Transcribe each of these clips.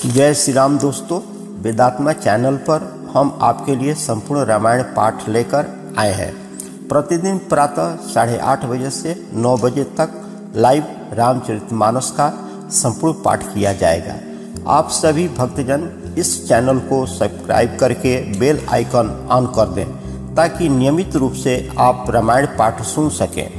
जय श्री राम दोस्तों, वेदात्मा चैनल पर हम आपके लिए संपूर्ण रामायण पाठ लेकर आए हैं। प्रतिदिन प्रातः 8:30 बजे से 9 बजे तक लाइव रामचरितमानस का संपूर्ण पाठ किया जाएगा। आप सभी भक्तजन इस चैनल को सब्सक्राइब करके बेल आइकन ऑन कर दें ताकि नियमित रूप से आप रामायण पाठ सुन सकें।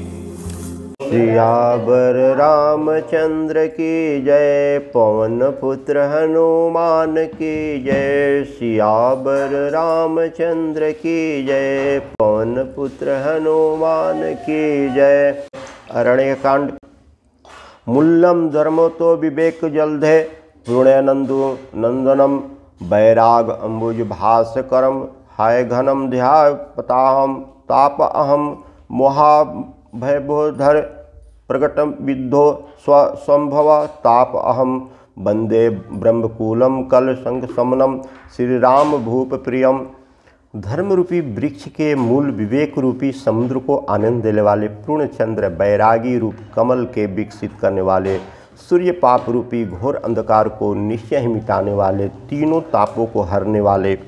सियावर रामचंद्र की जय, पवन पुत्र हनुमान की जय। सियावर रामचंद्र की जय, पवन पुत्र हनुमान की जय। अरण्यकांड। मूल्यम धर्मो तो विवेक जलधे, पुण्यनंदु नंदनम बैराग अंबुज भास्करम। हाय घनम ध्यापताहम ताप अहम मोहा भयबोधर प्रकटम विद्धो स्वसंभव ताप अहम। वंदे ब्रह्मकूलम कल संग समनम, श्री राम भूप प्रियम। धर्म रूपी वृक्ष के मूल विवेक रूपी समुद्र को आनंद देने वाले पूर्णचंद्र, बैरागी रूप कमल के विकसित करने वाले, सूर्य पाप रूपी घोर अंधकार को निश्चय ही मिटाने वाले, तीनों तापों को हरने वाले,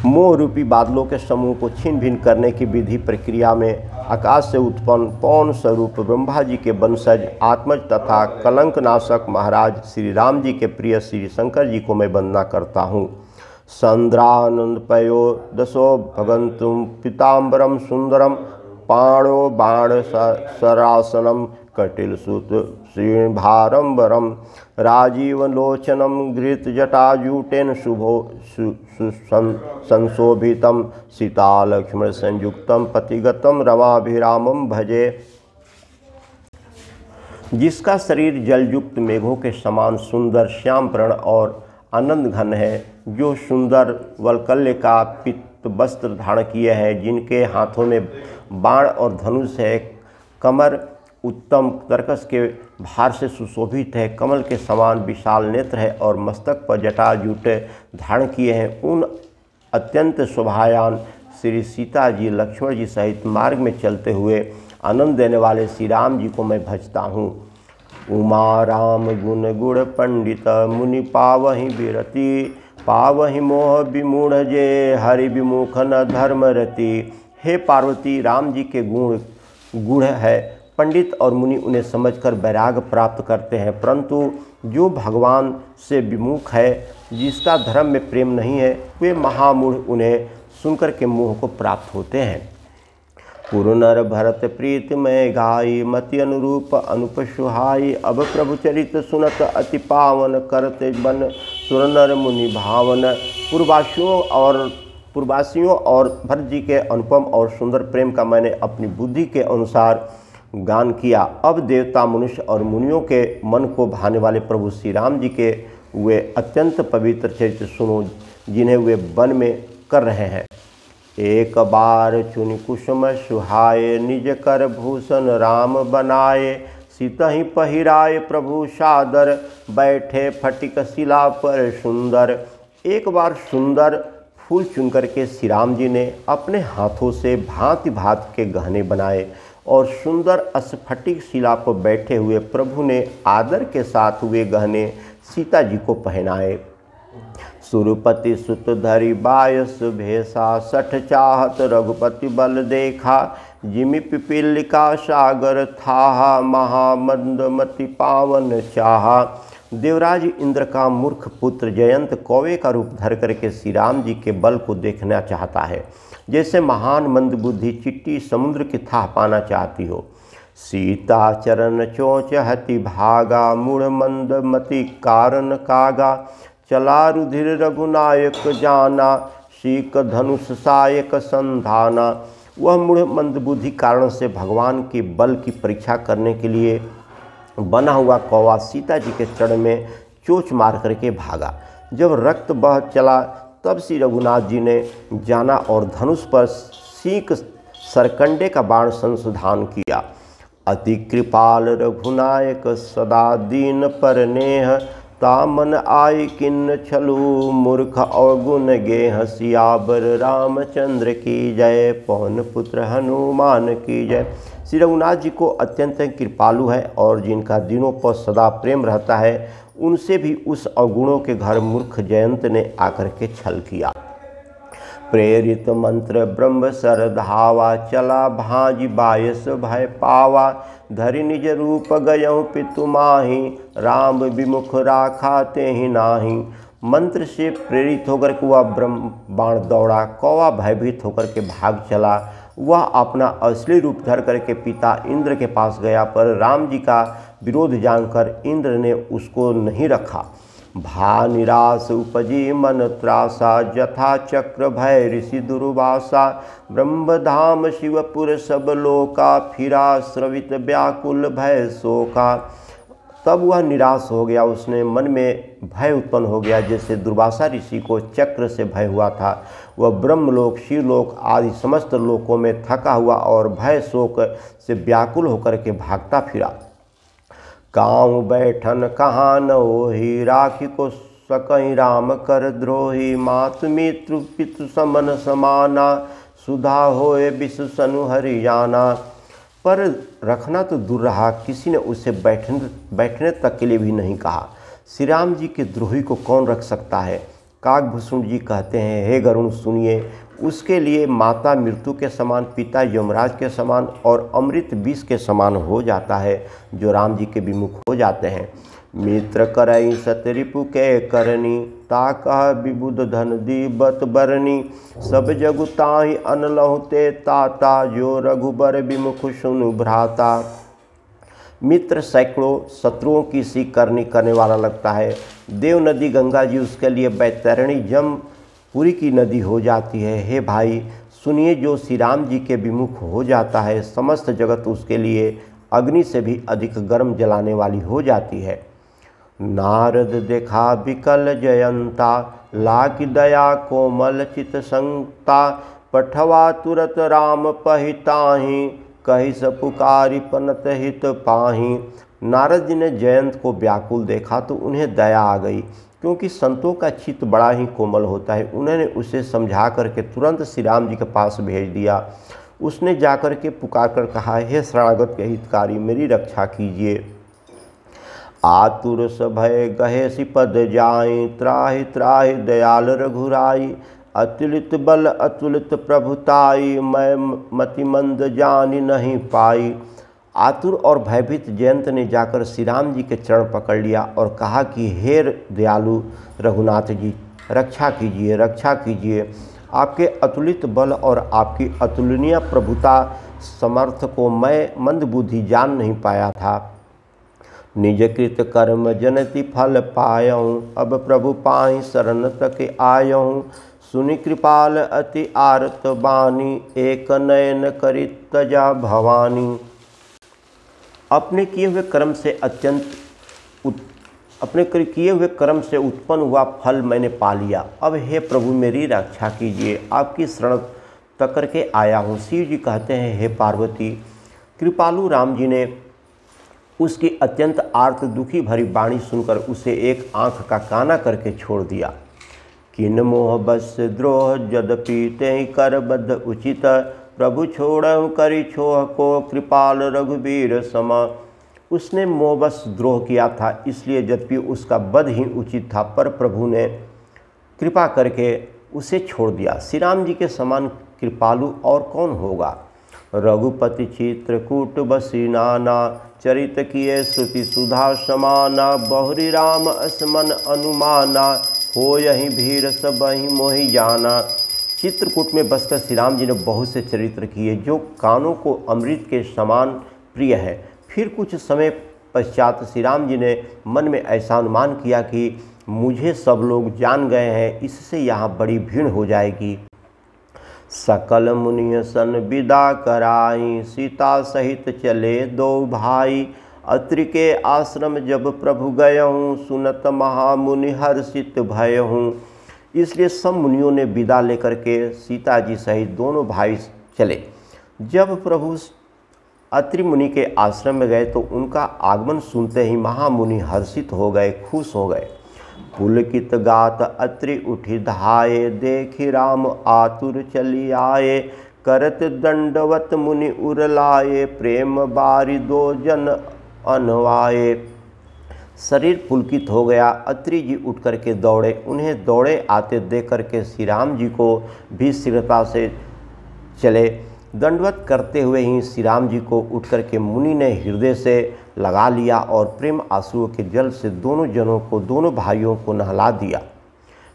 मोह रूपी बादलों के समूह को छीन भिन्न करने की विधि प्रक्रिया में आकाश से उत्पन्न पौन स्वरूप ब्रह्मा जी के वंशज आत्मज तथा कलंक नाशक महाराज श्री राम जी के प्रिय श्री शंकर जी को मैं वंदना करता हूँ। संद्रानंद पयो दशो भगंतुम पीताम्बरम सुंदरम, पाणो बाण सरासनम कटिल सुत श्रीभारंबरम। राजीवलोचनम घृत जटाजूटेन शुभो संशोभितम, सीता लक्ष्मण संयुक्तम पतिगतम रमाभिरामम भजे। जिसका शरीर जलयुक्त मेघों के समान सुंदर श्याम वर्ण और आनंद घन है, जो सुंदर वल्कल्य का पित्त वस्त्र धारण किए हैं, जिनके हाथों में बाण और धनुष है, कमर उत्तम तर्कस के भार से सुशोभित है, कमल के समान विशाल नेत्र है और मस्तक पर जटाजूट धारण किए हैं, उन अत्यंत शोभायान श्री सीता जी लक्ष्मण जी सहित मार्ग में चलते हुए आनंद देने वाले श्री राम जी को मैं भजता हूँ। उमा राम गुण गुण पंडित, मुनि पावहि विरति, पावहि मोह विमूढ़ जे, हरि विमुख न धर्म रति। हे पार्वती, राम जी के गुण है, पंडित और मुनि उन्हें समझकर वैराग प्राप्त करते हैं, परंतु जो भगवान से विमुख है, जिसका धर्म में प्रेम नहीं है, वे महामूढ़ उन्हें सुनकर के मोह को प्राप्त होते हैं। पुरनर भरत प्रीत में गाई, मति अनुरूप अनुप सुहाई। अब प्रभु चरित सुनत अति पावन, करते बन सुरनर मुनि भावन। पूर्ववासियों और भरत जी के अनुपम और सुंदर प्रेम का मैंने अपनी बुद्धि के अनुसार गान किया। अब देवता, मनुष्य और मुनियों के मन को भाने वाले प्रभु श्री राम जी के वे अत्यंत पवित्र चरित्र सुनो, जिन्हें वे वन में कर रहे हैं। एक बार चुनि कुसुम सुहाए, निज कर भूषण राम बनाए। सीता ही पहिराए प्रभु सादर, बैठे फटिक शिला पर सुंदर। एक बार सुंदर फूल चुनकर के श्री राम जी ने अपने हाथों से भांति भांति के गहने बनाए और सुंदर स्फटिक शिला पर बैठे हुए प्रभु ने आदर के साथ वे गहने सीता जी को पहनाए। सुरपति सुत धरि बायस भेषा, सठ चाहत रघुपति बल देखा। जिमि पिपीलिका सागर था, महामंदमति पावन चाहा। देवराज इंद्र का मूर्ख पुत्र जयंत कौवे का रूप धर करके श्री राम जी के बल को देखना चाहता है, जैसे महान मंदबुद्धि चिट्टी समुद्र की थाह पाना चाहती हो। सीता चरण चोंच हति भागा, मूढ़ मंदमति कारण कागा। चला रुधिर रघुनायक जाना, सीक धनुष सायक संधाना। वह मूढ़ मंदबुद्धि कारण से भगवान के बल की परीक्षा करने के लिए बना हुआ कौवा सीता जी के चरण में चोंच मार करके भागा। जब रक्त बह चला तब श्री रघुनाथ जी ने जाना और धनुष पर सीक सरकंडे का बाण संशोधन किया। अति कृपाल रघुनायक, सदा दीन पर नेह। तामन आई किन्न छलू मूर्ख अवगुण गे हसियाबर रामचंद्र की जय, पवन पुत्र हनुमान की जय। श्री रघुनाथ जी को अत्यंत कृपालु है और जिनका दिनों पर सदा प्रेम रहता है, उनसे भी उस अवगुणों के घर मूर्ख जयंत ने आकर के छल किया। प्रेरित मंत्र ब्रह्म सर धावा, चला भांज बायस भय पावा, धरि निज रूप गयहु पितु माहि, राम विमुख राखा तेहि नाही। मंत्र से प्रेरित होकर के वह ब्रह्म बाण दौड़ा, कौवा भयभीत होकर के भाग चला। वह अपना असली रूप धर करके पिता इंद्र के पास गया, पर राम जी का विरोध जानकर इंद्र ने उसको नहीं रखा। भा निराश उपजी मन त्रासा, जथा चक्र भय ऋषि दुर्वासा, ब्रह्मधाम शिवपुर सब लोका, फिरा स्रवित व्याकुल भय शोका। तब वह निराश हो गया, उसने मन में भय उत्पन्न हो गया, जैसे दुर्वासा ऋषि को चक्र से भय हुआ था। वह ब्रह्मलोक शिवलोक आदि समस्त लोकों में थका हुआ और भय शोक से व्याकुल होकर के भागता फिरा। काऊ बैठन कहाँ न ओहि, राखी को सकहीं राम कर द्रोही, मातु मित्रु पितु समन समाना, सुधा होए विषु सनु हरियाना। पर रखना तो दूर रहा, किसी ने उसे बैठने तक के लिए भी नहीं कहा। श्री राम जी के द्रोही को कौन रख सकता है। काकभूषण जी कहते हैं, हे गरुण सुनिए, उसके लिए माता मृत्यु के समान, पिता यमराज के समान और अमृत विष के समान हो जाता है जो राम जी के विमुख हो जाते हैं। मित्र करई सतरिपु के करनी, ताकह विबुध धन दीबत बरनी, सब जगु ताहि अनलहु ते ताता, जो रघुबर विमुख सुनु भ्राता। मित्र सैकड़ों शत्रुओं की सी करनी करने वाला लगता है। देव नदी गंगा जी उसके लिए बैतरणी जमपुरी की नदी हो जाती है। हे भाई सुनिए, जो श्री राम जी के विमुख हो जाता है, समस्त जगत उसके लिए अग्नि से भी अधिक गर्म जलाने वाली हो जाती है। नारद देखा विकल जयंता, लाकी दया कोमल चित संता, पठवा तुरत राम पहिताहि, कही स पुकारी पनत हित पाहि। नारद जी ने जयंत को व्याकुल देखा तो उन्हें दया आ गई, क्योंकि संतों का चित्त बड़ा ही कोमल होता है। उन्होंने उसे समझा करके तुरंत श्री राम जी के पास भेज दिया। उसने जाकर के पुकार कर कहा, हे शरणागत के हितकारी, मेरी रक्षा कीजिए। आतुर सभय गहे सिपद जाई, त्राहि त्राहि दयाल रघुराई, अतुलित बल अतुलित प्रभुताई, मैं मति मंद जानी नहीं पाई। आतुर और भयभीत जयंत ने जाकर श्री राम जी के चरण पकड़ लिया और कहा कि हे दयालु रघुनाथ जी, रक्षा कीजिए, रक्षा कीजिए। आपके अतुलित बल और आपकी अतुलनीय प्रभुता समर्थ को मैं मंदबुद्धि जान नहीं पाया था। निजकृत कर्म जनति फल पायऊँ, अब प्रभु पाहि शरण तक आयऊँ। सुनि कृपाल अति आरत बानी, एक नयन करि तजा भवानी। अपने किए हुए कर्म से उत्पन्न हुआ फल मैंने पा लिया। अब हे प्रभु मेरी रक्षा कीजिए, आपकी शरण तक करके आया हूँ। शिव जी कहते हैं, हे पार्वती। कृपालु राम जी ने उसकी अत्यंत आर्त दुखी भरी वाणी सुनकर उसे एक आंख का काना करके छोड़ दिया। किन मोह बस द्रोह यद्यपि तेहि कर बद्ध उचित, प्रभु छोड़हु करि छोह को कृपाल रघुबीर सम। उसने मोहबस द्रोह किया था, इसलिए यद्यपि उसका वध ही उचित था, पर प्रभु ने कृपा करके उसे छोड़ दिया। श्री राम जी के समान कृपालु और कौन होगा। रघुपति चित्रकूट बसी नाना, चरित किए श्रुति सुधा समाना, बहुरी राम असमन अनुमाना, हो यही भीर सबहि मोहि जाना। चित्रकूट में बसकर श्री राम जी ने बहुत से चरित्र किए जो कानों को अमृत के समान प्रिय है। फिर कुछ समय पश्चात श्री राम जी ने मन में ऐसा अनुमान किया कि मुझे सब लोग जान गए हैं, इससे यहाँ बड़ी भीड़ हो जाएगी। सकल मुनिय सन विदा कराई, सीता सहित चले दो भाई, अत्रि के आश्रम जब प्रभु गयहूँ, सुनत महामुनि हर्षित भयहूँ। इसलिए सब मुनियों ने विदा लेकर के सीता जी सहित दोनों भाई चले। जब प्रभु अत्रि मुनि के आश्रम में गए तो उनका आगमन सुनते ही महामुनि हर्षित हो गए, खुश हो गए। पुलकित गात अत्रि उठी धाये, देखि राम आतुर चली आए। करत दंडवत मुनि उरलाए, प्रेम बारी दो जन अनवाए। शरीर पुलकित हो गया। अत्रि जी उठ करके दौड़े। उन्हें दौड़े आते देख करके श्री राम जी को भी शीघ्रता से चले। दंडवत करते हुए ही श्री राम जी को उठ करके मुनि ने हृदय से लगा लिया और प्रेम आंसुओं के जल से दोनों जनों को, दोनों भाइयों को नहला दिया।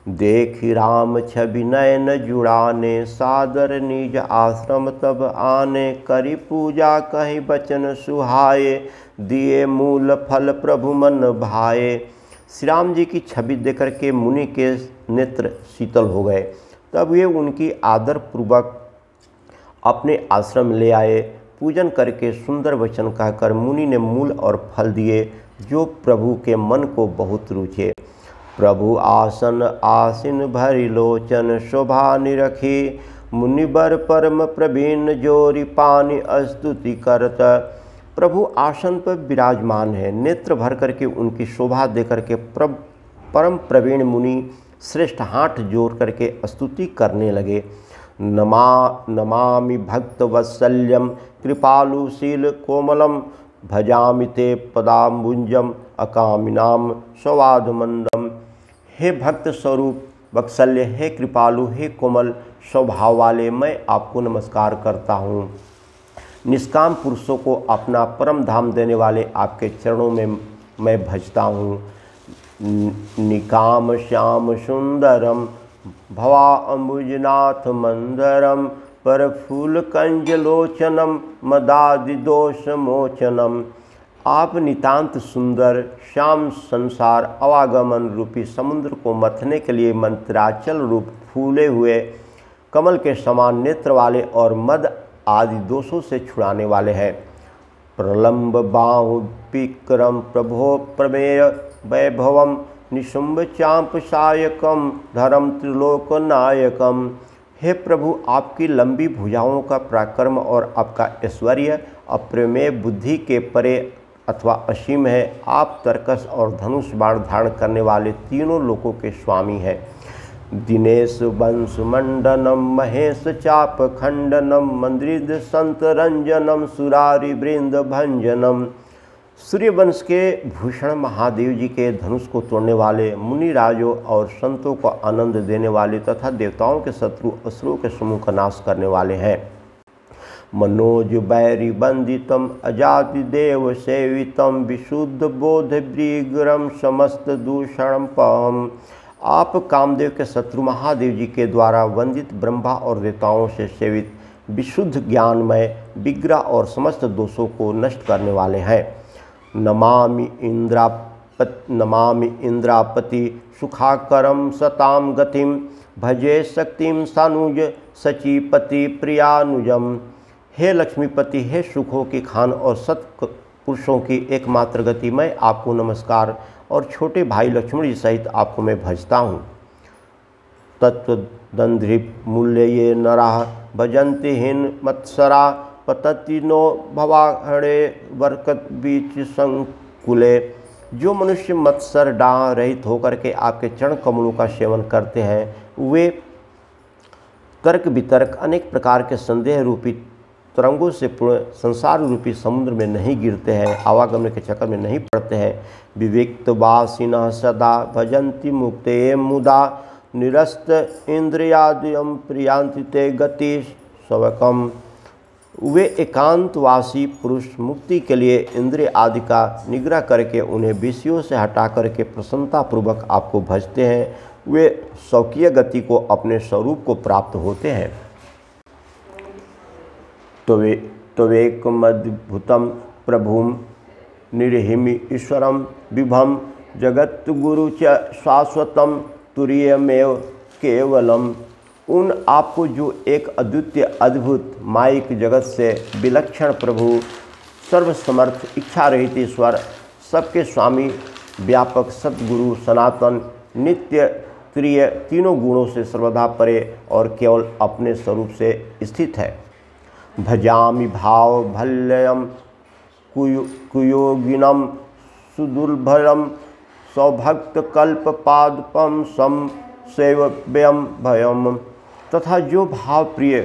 देखि राम छवि नयन जुड़ाने, सादर निज आश्रम तब आने। करी पूजा कहीं बचन सुहाए, दिए मूल फल प्रभु मन भाए। श्री राम जी की छवि देख करके मुनि के नेत्र शीतल हो गए। तब वे उनकी आदर पूर्वक अपने आश्रम ले आए। पूजन करके सुंदर वचन कहकर मुनि ने मूल और फल दिए, जो प्रभु के मन को बहुत रुचे। प्रभु आसन आसीन भरि लोचन, शोभा निरखी। मुनिबर परम प्रवीण, जोरी पानी स्तुति करत। प्रभु आसन पर विराजमान है। नेत्र भर करके उनकी शोभा दे करके परम प्रवीण मुनि श्रेष्ठ हाथ जोड़ करके स्तुति करने लगे। नमामि भक्त वत्सल्यम, कृपालुशील कोमलम। भजामि ते पदाम्बुजम, अकामिनाम सौवाधमंदम। हे भक्त स्वरूप वत्सल्य, हे कृपालु, हे कोमल स्वभाव वाले, मैं आपको नमस्कार करता हूँ। निष्काम पुरुषों को अपना परम धाम देने वाले आपके चरणों में मैं भजता हूँ। निकाम श्याम सुंदरम, भवा अम्बुजनाथ मंदरम। पर फूल कंज लोचनम, मदादि दोष मोचनम। आप नितांत सुंदर, श्याम संसार अवागमन रूपी समुद्र को मथने के लिए मंत्राचल रूप फूले हुए कमल के समान नेत्र वाले और मद आदि दोषों से छुड़ाने वाले हैं। प्रलंब बाहु विक्रम, प्रभो प्रमेय वैभवम। निशुंभ चांप सायकम, धर्म त्रिलोक नायकम। हे प्रभु, आपकी लंबी भुजाओं का पराक्रम और आपका ऐश्वर्य अप्रमेय बुद्धि के परे अथवा असीम है। आप तरकस और धनुष बाण धारण करने वाले तीनों लोकों के स्वामी हैं। दिनेश वंश मंडनम, महेश चाप खंडनम। मंद्रिद संत रंजनम, सुरारी वृंद भंजनम। सूर्यवंश के भूषण महादेव जी के धनुष को तोड़ने वाले, मुनि राजों और संतों को आनंद देने वाले तथा देवताओं के शत्रु असुरों के समूह का नाश करने वाले हैं। मनोज बैरी बंदितम, अजाति देव सेवितम। विशुद्ध बोध ब्रीग्रम, समस्त दूषणम पम। आप कामदेव के शत्रु महादेव जी के द्वारा वंदित, ब्रह्मा और देवताओं से सेवित, विशुद्ध ज्ञानमय, विग्रह और समस्त दोषों को नष्ट करने वाले हैं। नमामि इंद्रापति, सुखाकरम सताम गतिम। भजे शक्तिम सानुज, सचीपति प्रियानुजम। हे लक्ष्मीपति, हे सुखों की खान और सत पुरुषों की एकमात्र गति, मैं आपको नमस्कार और छोटे भाई लक्ष्मण जी सहित आपको मैं भजता हूँ। तत्वदंध्रिप मूल्य ये नराः, भजन्ति हिन मत्सरा। पतति नो भवाहणे, वर्कत बीच संकुले। जो मनुष्य मत्सर डाह रहित होकर के आपके चरण कमलों का सेवन करते हैं, वे तर्क वितर्क अनेक प्रकार के संदेह रूपी तरंगों से पूर्ण संसार रूपी समुद्र में नहीं गिरते हैं, आवागमन के चक्कर में नहीं पड़ते हैं। विविक्त वासिनः सदा, भजन्ति मुक्ते मुदा। निरस्त इंद्रियाद्यम, प्रियांति ते गति स्वकम। वे एकांतवासी पुरुष मुक्ति के लिए इंद्रिय आदि का निग्रह करके उन्हें विषयों से हटा करके प्रसन्नतापूर्वक आपको भजते हैं। वे स्वकीय गति को, अपने स्वरूप को प्राप्त होते हैं। त्वेकमद्भुतं प्रभुं निर्हिमि ईश्वरं विभं। जगद्गुरु च शाश्वतं, तुरीयमेव केवलम। उन आपको जो एक अद्वितीय अद्भुत माइक जगत से विलक्षण प्रभु, सर्वसमर्थ, इच्छा रहित ईश्वर, सबके स्वामी, व्यापक, सद्गुरु, सनातन, नित्य, तुरीय, तीनों गुणों से सर्वदा परे और केवल अपने स्वरूप से स्थित है। भजामि भाव भल्यम कुयोगिनम सुदुर्भरम सौभक्तकल्पपादपम सम सेव्यम भयम। तथा जो भाव प्रिय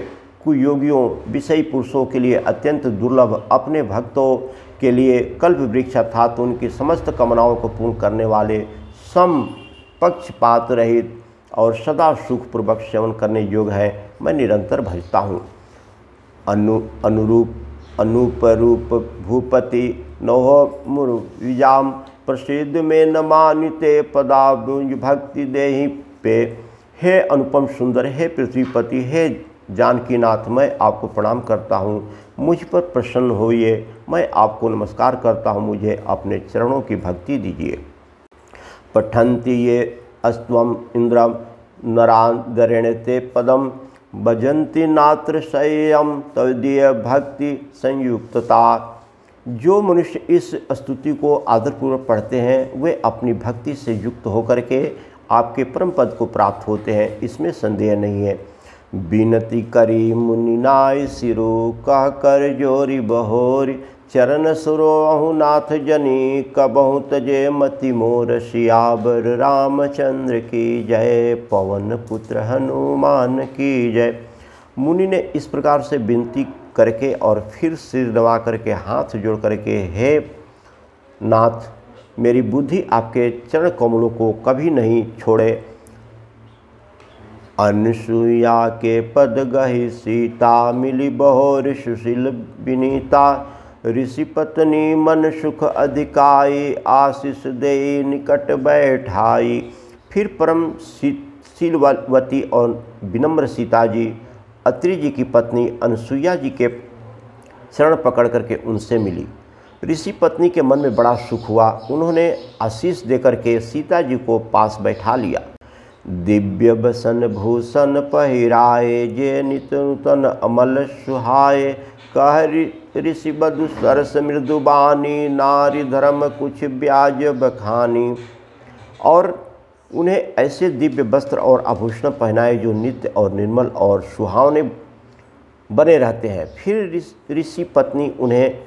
कुयोगियों विषयी पुरुषों के लिए अत्यंत दुर्लभ अपने भक्तों के लिए कल्प वृक्ष अर्थात उनकी समस्त कामनाओं को पूर्ण करने वाले सम पक्षपात रहित और सदा सुखपूर्वक सेवन करने योग्य है, मैं निरंतर भजता हूँ। अनुपरूप भूपति नोह मुरुजाम प्रसिद्ध में न मानिते पदाबुंज भक्ति देहि पे। हे अनुपम सुंदर, हे पृथ्वीपति, हे जानकीनाथ, मैं आपको प्रणाम करता हूँ। मुझ पर प्रसन्न होइए, मैं आपको नमस्कार करता हूँ, मुझे अपने चरणों की भक्ति दीजिए। पठन्ति ये अस्त्वम इंद्रम नरादरेणते पदम भजन्ति नात्र संयम तदीय भक्ति संयुक्तता। जो मनुष्य इस स्तुति को आदरपूर्वक पढ़ते हैं वे अपनी भक्ति से युक्त होकर के आपके परम पद को प्राप्त होते हैं, इसमें संदेह नहीं है। बिनती करी मुनिनाय सिरो कह कर जोरी बहोरी चरण सुरो नाथ जनी कबहु तजे मति मोर सियावर रामचंद्र की जय पवन पुत्र हनुमान की जय। मुनि ने इस प्रकार से विनती करके और फिर सिर नवा करके हाथ जोड़ करके, हे नाथ, मेरी बुद्धि आपके चरण कमलों को कभी नहीं छोड़े। अनसुया के पद गहि सीता मिली बहोर सुशील विनीता ऋषि पत्नी मन सुख अधिकाई आशीष दे निकट बैठाई। फिर परम शीलवती और विनम्र सीता जी अत्रि जी की पत्नी अनसुईया जी के शरण पकड़ करके उनसे मिली। ऋषि पत्नी के मन में बड़ा सुख हुआ, उन्होंने आशीष देकर के सीता जी को पास बैठा लिया। दिव्य बसन भूषण पहिराए जे नित नूतन अमल सुहाए कह ऋषि बधु सरस मृदुबानी नारी धर्म कुछ ब्याज बखानी। और उन्हें ऐसे दिव्य वस्त्र और आभूषण पहनाए जो नित्य और निर्मल और सुहावने बने रहते हैं। फिर ऋषि पत्नी उन्हें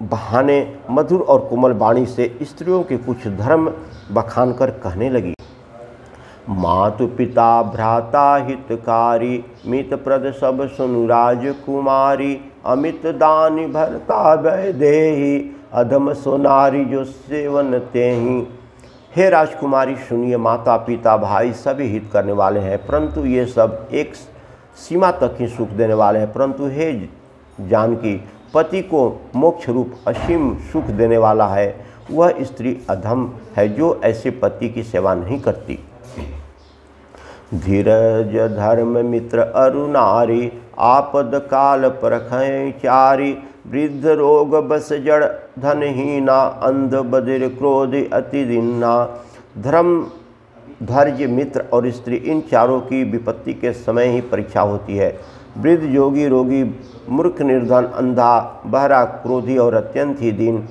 बहाने मधुर और कोमल वाणी से स्त्रियों के कुछ धर्म बखान कर कहने लगी। मातु पिता भ्राता हितकारी मित प्रद सब सुनु राजकुमारी अमित दानी भरता भय देहि अधम सोनारी जो सेवन तेहि। हे राजकुमारी सुनिए, माता पिता भाई सभी हित करने वाले हैं, परंतु ये सब एक सीमा तक ही सुख देने वाले हैं। परंतु हे जानकी, पति को मोक्ष रूप असीम सुख देने वाला है वह स्त्री अधम है जो ऐसे पति की सेवा नहीं करती। धीरज धर्म मित्र अरु नारी आपद काल परखै चारी वृद्ध रोग बस जड़ धनहीना अंध बधिर क्रोध अति दीना। धर्म धैर्य मित्र और स्त्री इन चारों की विपत्ति के समय ही परीक्षा होती है। वृद्ध योगी रोगी मूर्ख निर्धन अंधा बहरा क्रोधी और अत्यंत ही दीन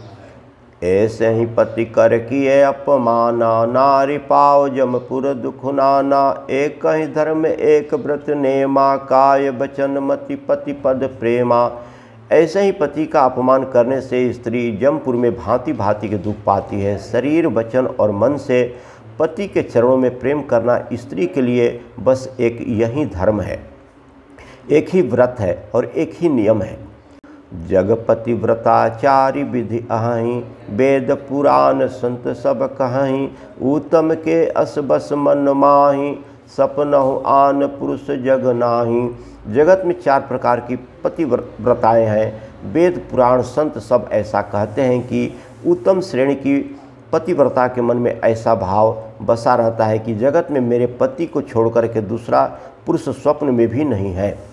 ऐसे ही पति कर किए अपमाना नारी पाव जमपुर दुख नाना। एक ही धर्म एक व्रत नेमा काय वचन मति पति पद प्रेमा। ऐसे ही पति का अपमान करने से स्त्री जमपुर में भांति भांति के दुख पाती है। शरीर वचन और मन से पति के चरणों में प्रेम करना स्त्री के लिए बस एक यही धर्म है, एक ही व्रत है और एक ही नियम है। जगपति व्रताचारी विधि अहि वेद पुराण संत सब कहीं उत्तम के अस बस मन माही सपनहु आन पुरुष जग नाही। जगत में 4 प्रकार की पतिव्रताएँ हैं। वेद पुराण संत सब ऐसा कहते हैं कि उत्तम श्रेणी की पतिव्रता के मन में ऐसा भाव बसा रहता है कि जगत में मेरे पति को छोड़कर के दूसरा पुरुष स्वप्न में भी नहीं है।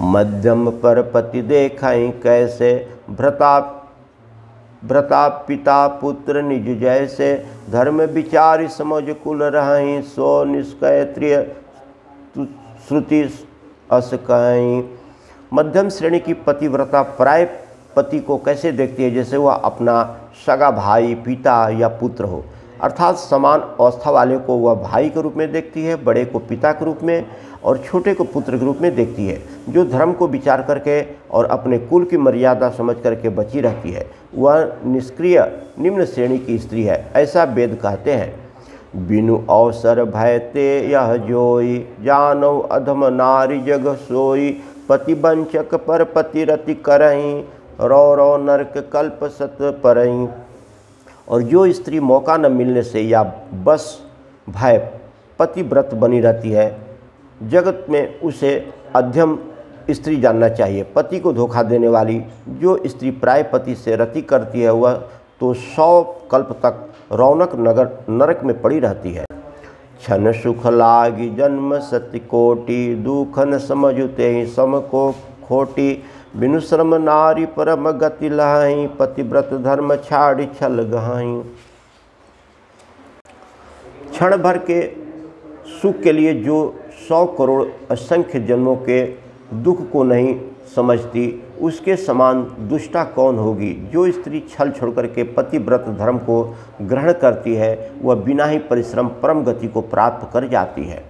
मध्यम पर पति देखाई कैसे भ्रता पिता पुत्र निज जैसे धर्म विचारी समझ कुल रही सो निष्कैत्रिय श्रुति अस कहीं। मध्यम श्रेणी की पतिव्रता पराय पति को कैसे देखती है, जैसे वह अपना सगा भाई पिता या पुत्र हो। अर्थात समान अवस्था वाले को वह भाई के रूप में देखती है, बड़े को पिता के रूप में और छोटे को पुत्र के रूप में देखती है। जो धर्म को विचार करके और अपने कुल की मर्यादा समझ करके बची रहती है वह निष्क्रिय निम्न श्रेणी की स्त्री है, ऐसा वेद कहते हैं। बिनु अवसर भयते यह जोई, जानौ अधम नारी जग सोई। पति वंचक पर पति रति करहीं, रौ रौ नरक कल्प सत परहीं। और जो स्त्री मौका न मिलने से या बस भय पतिव्रत बनी रहती है, जगत में उसे अध्यम स्त्री जानना चाहिए। पति को धोखा देने वाली जो स्त्री प्राय पति से रति करती है वह तो 100 कल्प तक रौनक नरक में पड़ी रहती है। क्षण सुख लागी जन्म सत्य कोटि, दुख न समझुते ही सम को खोटी। बिनु श्रम नारी परम गति लहाई, पतिव्रत धर्म छाड़ी छल गहाई। क्षण भर के सुख के लिए जो 100 करोड़ असंख्य जन्मों के दुख को नहीं समझती, उसके समान दुष्टा कौन होगी। जो स्त्री छल छोड़ करके पतिव्रत धर्म को ग्रहण करती है वह बिना ही परिश्रम परम गति को प्राप्त कर जाती है।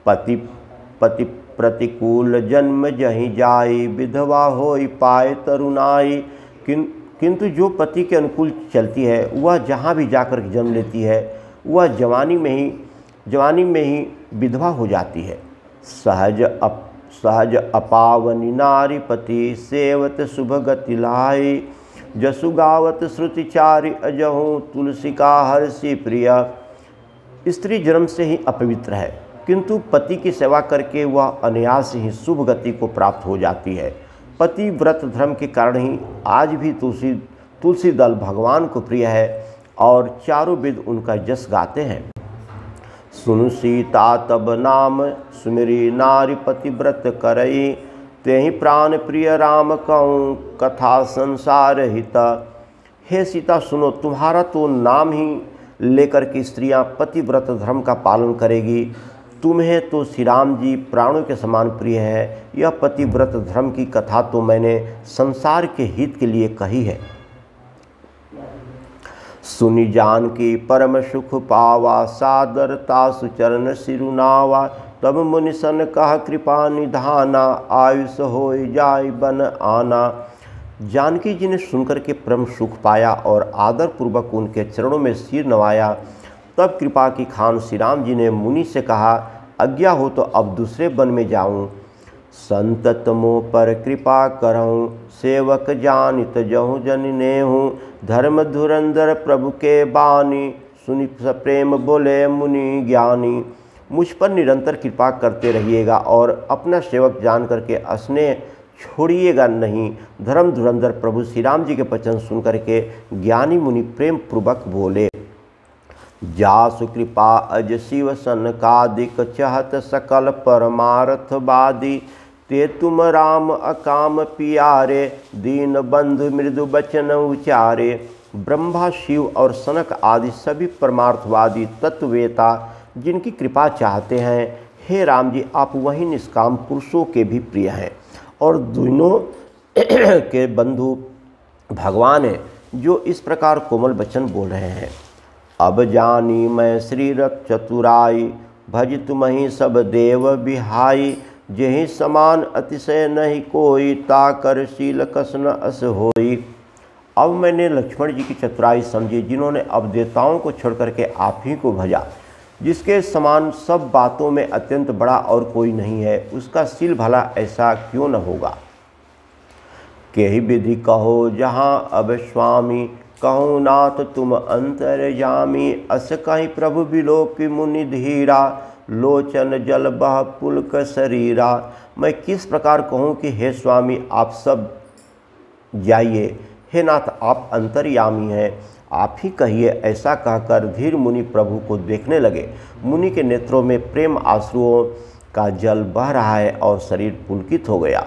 पति प्रतिकूल जन्म जहीं जाई, विधवा होई पाए तरुणाई। किंतु जो पति के अनुकूल चलती है वह जहाँ भी जाकर जन्म लेती है वह जवानी में ही विधवा हो जाती है। सहज अपावनी नारी पति, सेवत शुभ गति लाई। जसु गावत श्रुति चारि अजहूँ, तुलसी का हर्षि प्रिया। स्त्री जन्म से ही अपवित्र है, किंतु पति की सेवा करके वह अनायास ही शुभ गति को प्राप्त हो जाती है। पति व्रत धर्म के कारण ही आज भी तुलसी दल भगवान को प्रिय है और चारों वेद उनका यश गाते हैं। सुनु सीता तब नाम सुमिरी, नारी पतिव्रत करई। तेहि प्राण प्रिय राम कहूँ, कथा संसार हिता। हे सीता सुनो, तुम्हारा तो नाम ही लेकर के स्त्रियां पतिव्रत धर्म का पालन करेगी। तुम्हें तो श्री राम जी प्राणों के समान प्रिय है। यह पतिव्रत धर्म की कथा तो मैंने संसार के हित के लिए कही है। सुनि जान की परम सुख पावा, सादरता सुचरण सिरुनावा। तब मुनि सन कह कृपा निधाना, आयुष होय जाय बन आना। जानकी जी ने सुनकर के परम सुख पाया और आदर पूर्वक उनके चरणों में सिर नवाया। तब कृपा की खान श्री राम जी ने मुनि से कहा, आज्ञा हो तो अब दूसरे वन में जाऊं। संतत मोह पर कृपा करऊं, सेवक जानित जहूँ जनिने हूँ। धर्म धुरंधर प्रभु के बानी, सुनि सप्रेम बोले मुनि ज्ञानी। मुझ पर निरंतर कृपा करते रहिएगा और अपना सेवक जान करके स्नेह छोड़िएगा नहीं। धर्म धुरंधर प्रभु श्री राम जी के वचन सुन करके ज्ञानी मुनि प्रेम पूर्वक बोले। जासु कृपा अज शिव सनकादिक, चहत सकल परमार्थ बादी। ते तुम राम अकाम पियारे, दीन बंधु मृदु बचन उचारे। ब्रह्मा शिव और सनक आदि सभी परमार्थवादी तत्ववेता जिनकी कृपा चाहते हैं, हे राम जी आप वही निष्काम पुरुषों के भी प्रिय हैं और दोनों के बंधु भगवान हैं जो इस प्रकार कोमल वचन बोल रहे हैं। अब जानी मैं श्री रथ चतुराई, भज तुम्हि सब देव बिहाई। जेहि समान अतिशय नहीं कोई, ताकर शील कसन अस होई। अब मैंने लक्ष्मण जी की चतुराई समझी जिन्होंने अब देवताओं को छोड़ करके आप ही को भजा। जिसके समान सब बातों में अत्यंत बड़ा और कोई नहीं है, उसका शील भला ऐसा क्यों न होगा। केहि विधि कहो जहाँ अब स्वामी, कहूँ नाथ तुम अंतर्यामी। अस कहीं प्रभु बिलोक मुनि धीरा, लोचन जल बह पुलक शरीरा। मैं किस प्रकार कहूँ कि हे स्वामी आप सब जाइए, हे नाथ आप अंतर्यामी हैं, आप ही कहिए। ऐसा कहकर धीर मुनि प्रभु को देखने लगे। मुनि के नेत्रों में प्रेम आंसुओं का जल बह रहा है और शरीर पुलकित हो गया।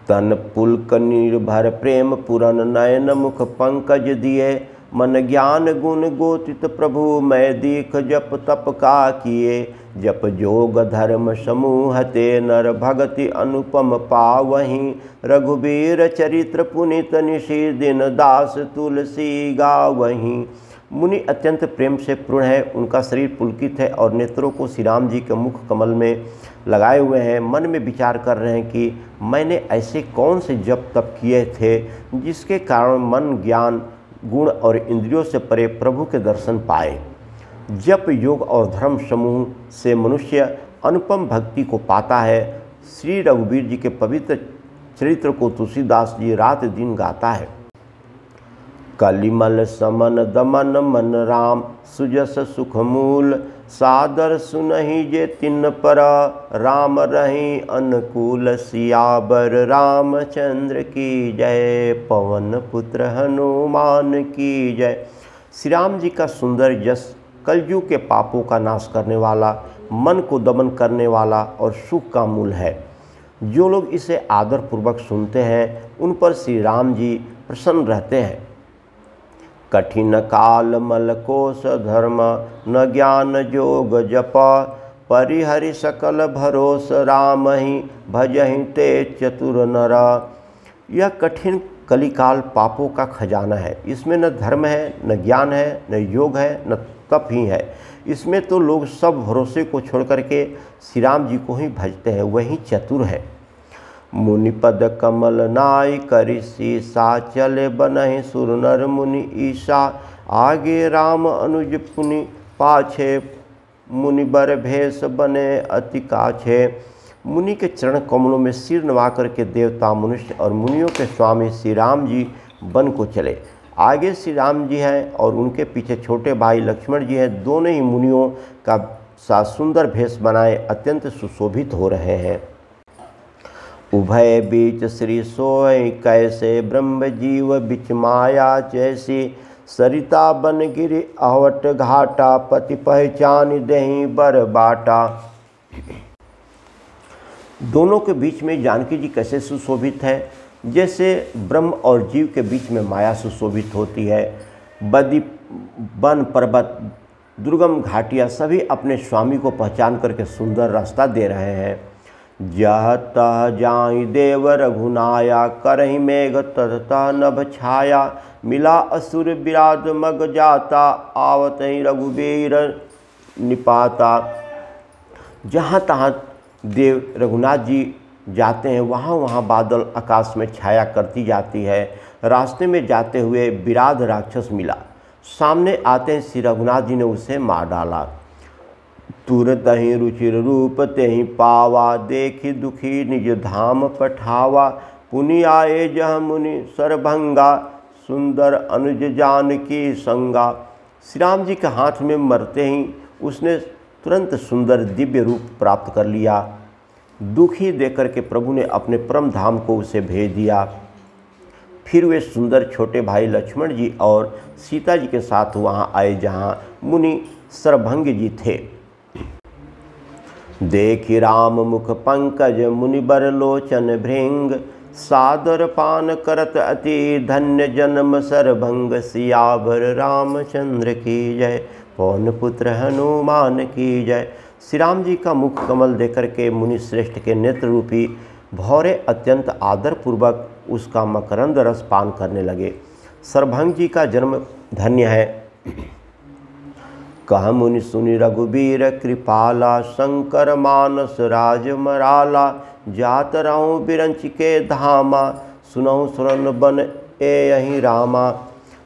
तन पुलक निर्भर प्रेम पुरन, नयन मुख पंकज दिए। मन ज्ञान गुण गोतित प्रभु, मैं दीख जप तप का किए। जप जोग धर्म समूह ते, नर भगति अनुपम पावहीं। रघुबीर चरित्र पुनित निशि, दिन दास तुलसी गावहीं। मुनि अत्यंत प्रेम से पूर्ण है, उनका शरीर पुलकित है और नेत्रों को श्री राम जी के मुख कमल में लगाए हुए हैं। मन में विचार कर रहे हैं कि मैंने ऐसे कौन से जप तप किए थे जिसके कारण मन, ज्ञान, गुण और इंद्रियों से परे प्रभु के दर्शन पाए। जप, योग और धर्म समूह से मनुष्य अनुपम भक्ति को पाता है। श्री रघुवीर जी के पवित्र चरित्र को तुलसीदास जी रात दिन गाता है। कलिमल समन दमन मन राम, सुजस सुख मूल, सादर सुनहि जे तिन पर, राम रही अनुकूल, सियावर रामचंद्र की जय, पवन पुत्र हनुमान की जय। श्री राम जी का सुंदर यश कलयुग के पापों का नाश करने वाला, मन को दमन करने वाला और सुख का मूल है। जो लोग इसे आदरपूर्वक सुनते हैं उन पर श्री राम जी प्रसन्न रहते हैं। कठिन काल मल कोश धर्म, न ज्ञान जोग जप, परिहरि सकल भरोस, राम ही भजहि ते चतुर नर। यह कठिन कलिकाल पापों का खजाना है। इसमें न धर्म है, न ज्ञान है, न योग है, न तप ही है। इसमें तो लोग सब भरोसे को छोड़ करके श्री राम जी को ही भजते हैं, वही चतुर है। मुनिपद कमल नाय करि सीसा, चले बनहि सुर नर मुनि ईसा, आगे राम अनुज पुनि पाछे, मुनि बर भेष बने अति काछे। मुनि के चरण कमलों में सिर नवा करके देवता, मनुष्य और मुनियों के स्वामी श्री राम जी वन को चले। आगे श्री राम जी हैं और उनके पीछे छोटे भाई लक्ष्मण जी हैं। दोनों ही मुनियों का सा सुंदर भेष बनाए अत्यंत सुशोभित हो रहे हैं। उभय बीच श्री सोय कैसे, ब्रह्म जीव बिच माया जैसी, सरिता बन गिरि आवट घाटा, पति पहचान दही बर बाटा। दोनों के बीच में जानकी जी कैसे सुशोभित है, जैसे ब्रह्म और जीव के बीच में माया सुशोभित होती है। बदी, वन, पर्वत, दुर्गम घाटियाँ सभी अपने स्वामी को पहचान करके सुंदर रास्ता दे रहे हैं। जह तह जाई देव रघुनाया, करहि मेघ ततः नभ छाया, मिला असुर विराध मग जाता, आवत ही रघुवीर निपाता। जहाँ तहाँ देव रघुनाथ जी जाते हैं वहाँ वहाँ बादल आकाश में छाया करती जाती है। रास्ते में जाते हुए विराध राक्षस मिला, सामने आते हैं श्री रघुनाथ जी ने उसे मार डाला। तुरत ही रुचिर रूप तेहि पावा, देखी दुखी निज धाम पठावा, पुनि आए जह मुनि सरभंगा, सुंदर अनुज जानकी संगा। श्री राम जी के हाथ में मरते ही उसने तुरंत सुंदर दिव्य रूप प्राप्त कर लिया। दुखी देकर के प्रभु ने अपने परम धाम को उसे भेज दिया। फिर वे सुंदर छोटे भाई लक्ष्मण जी और सीता जी के साथ वहाँ आए जहाँ मुनि सरभंग जी थे। देखि राम मुख पंकज, मुनि बर लोचन भृंग, सादर पान करत अति धन्य जन्म सरभंग, सियावर रामचंद्र की जय, पवन पुत्र हनुमान की जय। श्री राम जी का मुख कमल देकर के मुनि श्रेष्ठ के नेत्र रूपी भौरे अत्यंत आदरपूर्वक उसका मकरंद रस पान करने लगे। सरभंग जी का जन्म धन्य है। कह मुनि सुनि रघुबीर कृपाला, शंकर मानस राज मराला, जात रहूँ बिरंच के धामा, सुनहु सुरन बन ए यहीं रामा।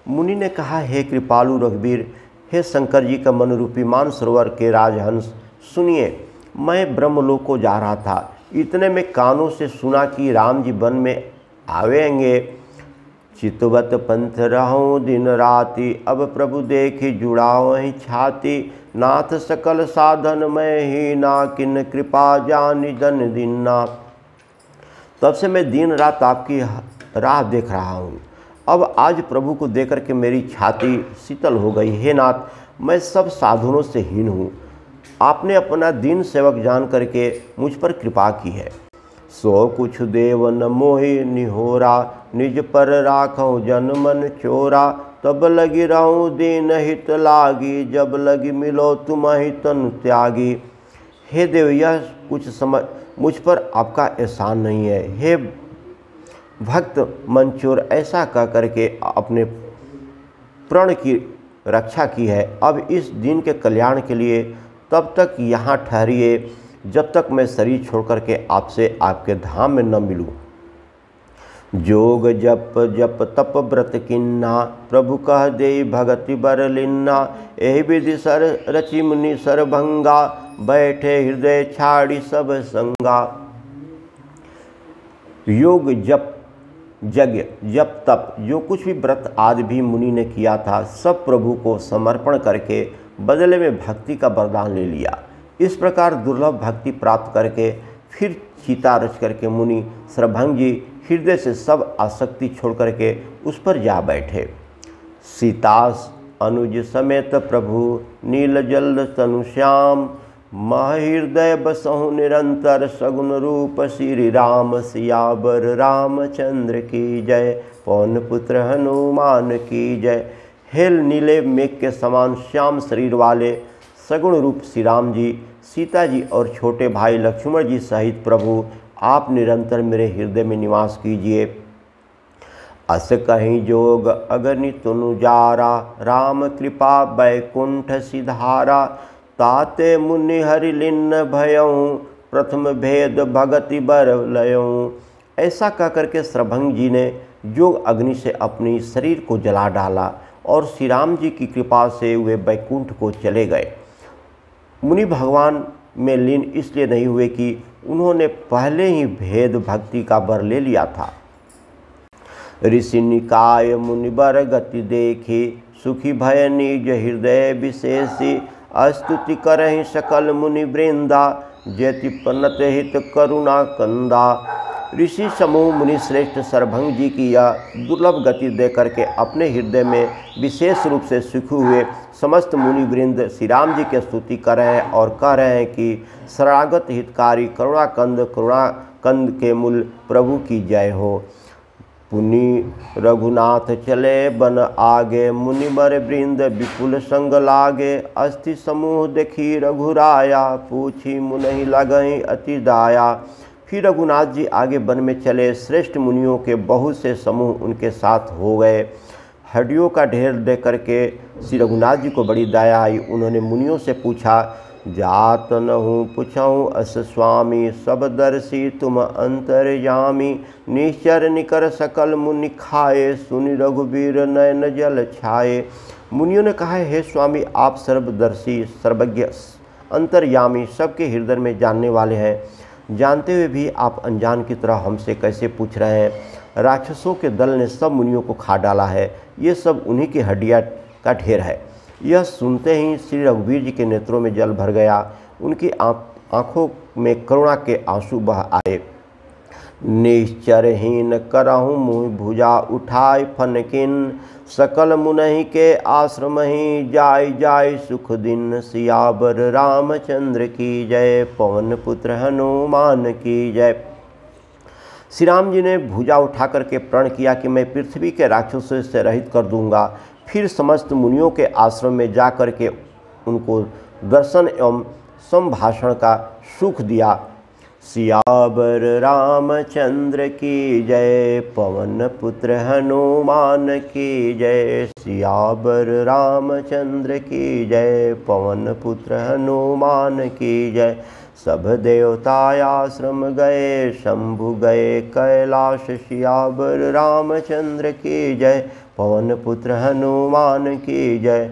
मुनि ने कहा, हे कृपालु रघुबीर, हे शंकर जी का मनरूपी मान सरोवर के राजहंस, सुनिए, मैं ब्रह्मलोक को जा रहा था। इतने में कानों से सुना कि राम जी वन में आवेंगे। चितवत पंथ रहूँ दिन राति, अब प्रभु देखी जुड़ाओ ही छाती, नाथ सकल साधन में ही ना, किन कृपा जानि जन दीना। तब से मैं दिन रात आपकी राह देख रहा हूँ। अब आज प्रभु को देख कर के मेरी छाती शीतल हो गई। हे नाथ, मैं सब साधनों से हीन हूँ। आपने अपना दीन सेवक जान करके मुझ पर कृपा की है। सो कुछ देव न मोहि निहोरा, निज पर राखऊँ जन मन चोरा, तब लगी रहूँ दीन हित लागी, जब लगी मिलो तुम ही तन त्यागी। हे देव, यह कुछ समय मुझ पर आपका एहसान नहीं है। हे भक्त मंचोर, ऐसा कह करके अपने प्रण की रक्षा की है। अब इस दिन के कल्याण के लिए तब तक यहाँ ठहरिए जब तक मैं शरीर छोड़ करके आपसे आपके धाम में न मिलूँ। जोग जप जप तप व्रत किन्ना, प्रभु कह दे भगति बर लिन्ना। एहि विधि सर रचि मुनि सरभंगा, बैठे हृदय छाड़ी सब संगा। योग जप यज्ञ जप तप जो कुछ भी व्रत आदि भी मुनि ने किया था, सब प्रभु को समर्पण करके बदले में भक्ति का वरदान ले लिया। इस प्रकार दुर्लभ भक्ति प्राप्त करके फिर चिता रच करके मुनि सरभंग जी हृदय से सब आसक्ति छोड़ करके उस पर जा बैठे। सीतास अनुज समेत प्रभु नील जल तनु श्याम, महृदय बसहु निरंतर सगुन रूप श्री राम। सियावर रामचंद्र की जय, पवन पुत्र हनुमान की जय। हेल नीले मेघ के समान श्याम शरीर वाले सगुण रूप श्री राम जी, सीता जी और छोटे भाई लक्ष्मण जी सहित प्रभु आप निरंतर मेरे हृदय में निवास कीजिए। अस कहीं जोग अगणित अनुजारा, राम कृपा बैकुंठ सिधारा। ताते मुनि हरि लिन्न भयऊँ, प्रथम भेद भगति बर लयऊँ। ऐसा कह करके सरभंग जी ने जोग अग्नि से अपनी शरीर को जला डाला और श्री राम जी की कृपा से वे बैकुंठ को चले गए। मुनि भगवान में लीन इसलिए नहीं हुए कि उन्होंने पहले ही भेद भक्ति का वर ले लिया था। ऋषि निकाय मुनिबर गति देखी, सुखी भय निज हृदय विशेषी। स्तुति करहि सकल मुनि वृंदा, जयति पनत हित करुणा कंदा। ऋषि समूह मुनि श्रेष्ठ सरभंग जी की यह दुर्लभ गति देख करके अपने हृदय में विशेष रूप से सुखी हुए समस्त मुनि वृंद श्री राम जी की स्तुति कर रहे हैं और कह रहे हैं कि शरणागत हितकारी करुणाकंद के मूल प्रभु की जय हो। पुनि रघुनाथ चले बन आगे, मुनिवर वृंद विपुल संग लागे। अस्थि समूह देखी रघुराया, पूछी मुनहि लगहि अति दाया। फिर रघुनाथ जी आगे वन में चले, श्रेष्ठ मुनियों के बहुत से समूह उनके साथ हो गए। हड्डियों का ढेर देख करके श्री रघुनाथ जी को बड़ी दया आई। उन्होंने मुनियों से पूछा, जात नहूँ पुछऊँ अस स्वामी, सब दर्शी तुम अंतर्यामी। निश्चर निकर सकल मुनि खाए, सुनि रघुबीर नयन जल छाए। मुनियों ने कहा, हे स्वामी आप सर्वदर्शी सर्वज्ञ अंतर्यामी सबके हृदय में जानने वाले हैं, जानते हुए भी आप अनजान की तरह हमसे कैसे पूछ रहे हैं। राक्षसों के दल ने सब मुनियों को खा डाला है, ये सब उन्हीं की हड्डियाँ का ढेर है। यह सुनते ही श्री रघुवीर जी के नेत्रों में जल भर गया, उनकी आँखों में करुणा के आंसू बह आए। निश्चरहीन करहु मुँह भुजा उठाय फनकिन, सकल मुनहि के आश्रम ही जाय जाय सुख दिन। सियावर रामचंद्र की जय, पवन पुत्र हनुमान की जय। श्री राम जी ने भुजा उठा करके प्रण किया कि मैं पृथ्वी के राक्षसों से रहित कर दूंगा। फिर समस्त मुनियों के आश्रम में जा कर के उनको दर्शन एवं संभाषण का सुख दिया। सियावर रामचंद्र की जय, पवन पुत्र हनुमान की जय। सियावर रामचंद्र की जय, पवन पुत्र हनुमान की जय। सब देवता आश्रम गए, शंभु गए कैलाश। सियावर रामचंद्र की जय, पवन पुत्र हनुमान की जय।